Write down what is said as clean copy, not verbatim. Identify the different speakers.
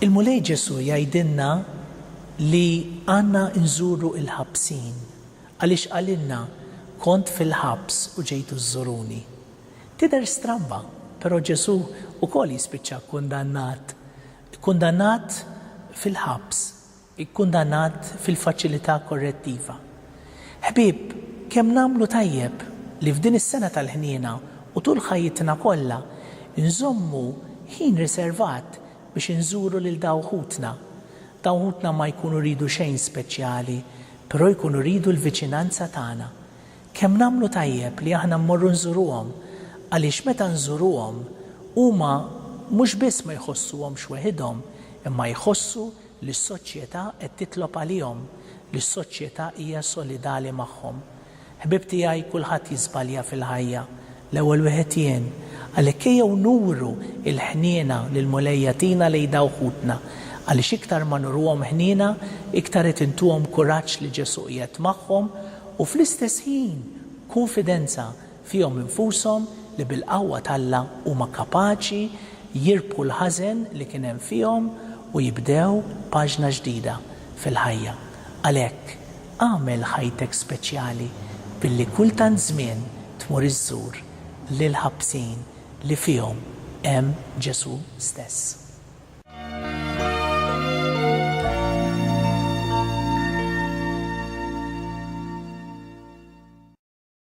Speaker 1: Il-Mulej Ġesu jgħidilna li għandna nżuru il-ħabsin għaliex qalilna kont fil-ħabs u ġejtu żżuruni. Tidher stramba, però Ġesu wkoll jispiċċa kundannat fil-ħabs, ikkundannat fil-faċilità korrettiva. Ħbieb, kemm nagħmlu tajjeb li f'din is-sena tal-ħniena u tul ħajjitna kollha nżommu ħin riservat biex inżuru lil dawħutna. Dawħutna ma jkunu ridu xejn speċjali, però jkunu ridu l-viċinanza tagħna. Kemm nagħmlu tajjeb li aħna mmorru nżuruhom għaliex meta nżuruhom huma mhux biss ma jħossuhomx weħidhom, imma jħossu li s-soċjetà qed titlob għalihom, li s-soċjetà hija solidali magħhom. Ħbieb tiegħi kulħadd jiżbalja fil-ħajja, l-ewwel wieħed jien, għalhekk ejjew nuru l-ħniena lill-mulejja tina lejn dawħutna għaliex iktar ma nuruhom ħniena, iktar qed intuhom kuraġġ li Ġesu qiegħed magħhom u fl-istess ħin konfidenza fihom infushom li bil-qawwa talla huma kapaċi jirbħu l-ħażen li kien hemm fihom u jibdew paġna ġdida fil-ħajja. Għalhekk għamel ħajtek speċjali billi kultant żmien tmur iżżur lil ħabsin li fihom hemm Ġesu stess.